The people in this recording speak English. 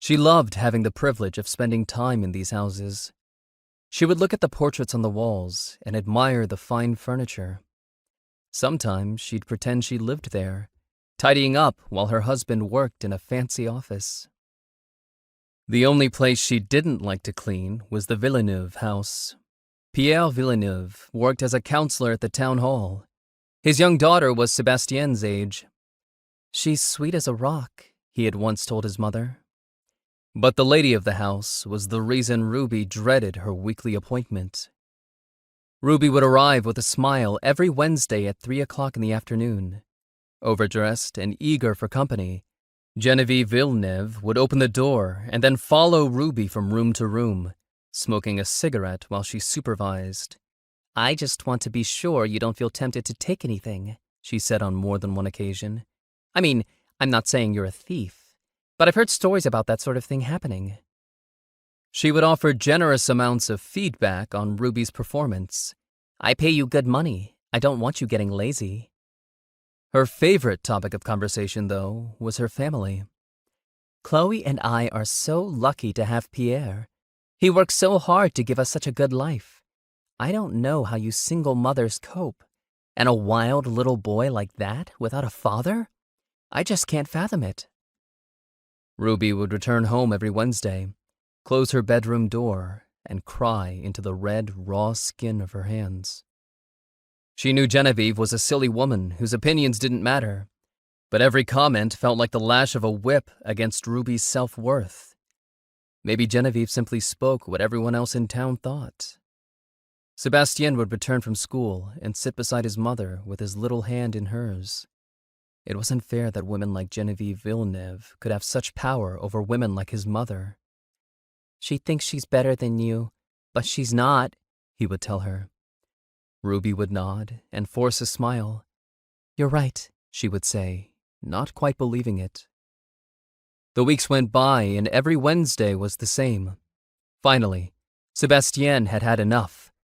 She loved having the privilege of spending time in these houses. She would look at the portraits on the walls and admire the fine furniture. Sometimes she'd pretend she lived there, tidying up while her husband worked in a fancy office. The only place she didn't like to clean was the Villeneuve house. Pierre Villeneuve worked as a counselor at the town hall. His young daughter was Sebastien's age. "She's sweet as a rock," he had once told his mother. But the lady of the house was the reason Ruby dreaded her weekly appointment. Ruby would arrive with a smile every Wednesday at 3 o'clock in the afternoon. Overdressed and eager for company, Genevieve Villeneuve would open the door and then follow Ruby from room to room, smoking a cigarette while she supervised. "I just want to be sure you don't feel tempted to take anything," she said on more than one occasion. "I mean, I'm not saying you're a thief, but I've heard stories about that sort of thing happening." She would offer generous amounts of feedback on Ruby's performance. "I pay you good money. I don't want you getting lazy." Her favorite topic of conversation, though, was her family. "Chloe and I are so lucky to have Pierre. He works so hard to give us such a good life. I don't know how you single mothers cope. And a wild little boy like that without a father? I just can't fathom it." Ruby would return home every Wednesday, close her bedroom door, and cry into the red, raw skin of her hands. She knew Genevieve was a silly woman whose opinions didn't matter, but every comment felt like the lash of a whip against Ruby's self-worth. Maybe Genevieve simply spoke what everyone else in town thought. Sebastien would return from school and sit beside his mother with his little hand in hers. It wasn't fair that women like Genevieve Villeneuve could have such power over women like his mother. "She thinks she's better than you, but she's not," he would tell her. Ruby would nod and force a smile. "You're right," she would say, not quite believing it. The weeks went by and every Wednesday was the same. Finally, Sebastien had had enough